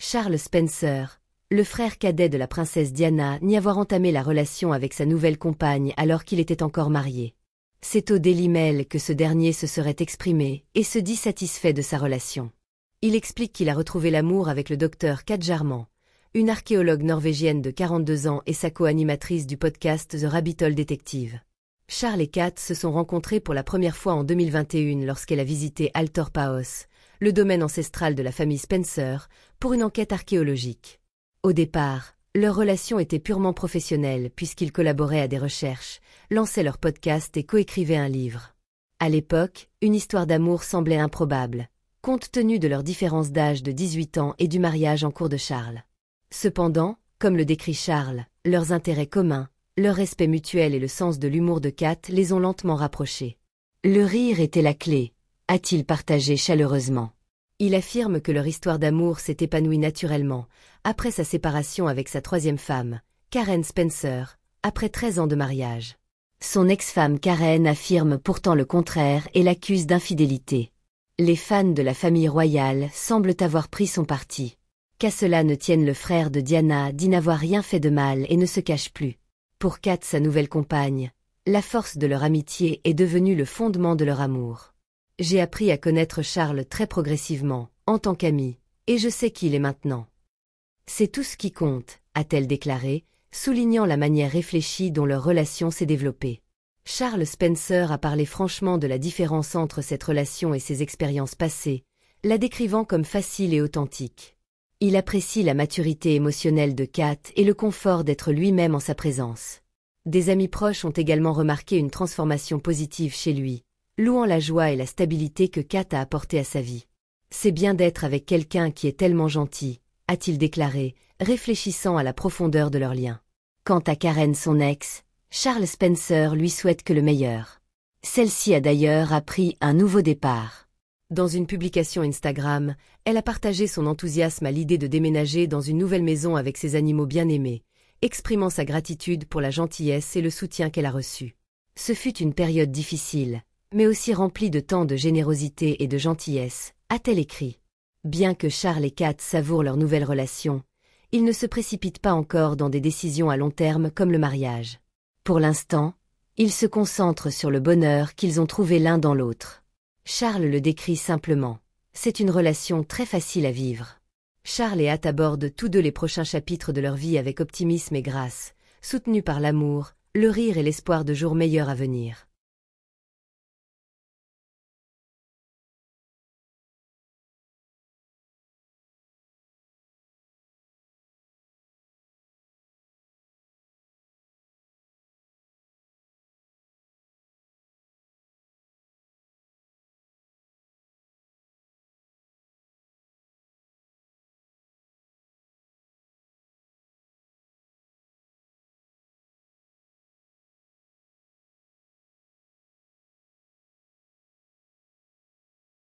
Charles Spencer, le frère cadet de la princesse Diana, n'y avoir entamé la relation avec sa nouvelle compagne alors qu'il était encore marié. C'est au Daily Mail que ce dernier se serait exprimé et se dit satisfait de sa relation. Il explique qu'il a retrouvé l'amour avec le docteur Kat Jarman, une archéologue norvégienne de 42 ans et sa co-animatrice du podcast The Rabbit Hole Detective. Charles et Kat se sont rencontrés pour la première fois en 2021 lorsqu'elle a visité Althorp House, le domaine ancestral de la famille Spencer, pour une enquête archéologique. Au départ, leur relation était purement professionnelle puisqu'ils collaboraient à des recherches, lançaient leur podcast et coécrivaient un livre. À l'époque, une histoire d'amour semblait improbable, compte tenu de leur différence d'âge de 18 ans et du mariage en cours de Charles. Cependant, comme le décrit Charles, leurs intérêts communs, leur respect mutuel et le sens de l'humour de Kat les ont lentement rapprochés. Le rire était la clé, a-t-il partagé chaleureusement. Il affirme que leur histoire d'amour s'est épanouie naturellement, après sa séparation avec sa troisième femme, Karen Spencer, après 13 ans de mariage. Son ex-femme Karen affirme pourtant le contraire et l'accuse d'infidélité. Les fans de la famille royale semblent avoir pris son parti. Qu'à cela ne tienne, le frère de Diana dit n'avoir rien fait de mal et ne se cache plus. Pour Kat, sa nouvelle compagne, la force de leur amitié est devenue le fondement de leur amour. J'ai appris à connaître Charles très progressivement, en tant qu'ami, et je sais qui il est maintenant. C'est tout ce qui compte, a-t-elle déclaré, soulignant la manière réfléchie dont leur relation s'est développée. Charles Spencer a parlé franchement de la différence entre cette relation et ses expériences passées, la décrivant comme facile et authentique. Il apprécie la maturité émotionnelle de Kat et le confort d'être lui-même en sa présence. Des amis proches ont également remarqué une transformation positive chez lui, louant la joie et la stabilité que Kat a apporté à sa vie. C'est bien d'être avec quelqu'un qui est tellement gentil, a-t-il déclaré, réfléchissant à la profondeur de leur lien. Quant à Karen, son ex, Charles Spencer lui souhaite que le meilleur. Celle-ci a d'ailleurs appris un nouveau départ. Dans une publication Instagram, elle a partagé son enthousiasme à l'idée de déménager dans une nouvelle maison avec ses animaux bien-aimés, exprimant sa gratitude pour la gentillesse et le soutien qu'elle a reçu. Ce fut une période difficile, mais aussi remplie de tant de générosité et de gentillesse, a-t-elle écrit. Bien que Charles et Kat savourent leur nouvelle relation, ils ne se précipitent pas encore dans des décisions à long terme comme le mariage. Pour l'instant, ils se concentrent sur le bonheur qu'ils ont trouvé l'un dans l'autre. Charles le décrit simplement. C'est une relation très facile à vivre. Charles et Kat abordent tous deux les prochains chapitres de leur vie avec optimisme et grâce, soutenus par l'amour, le rire et l'espoir de jours meilleurs à venir.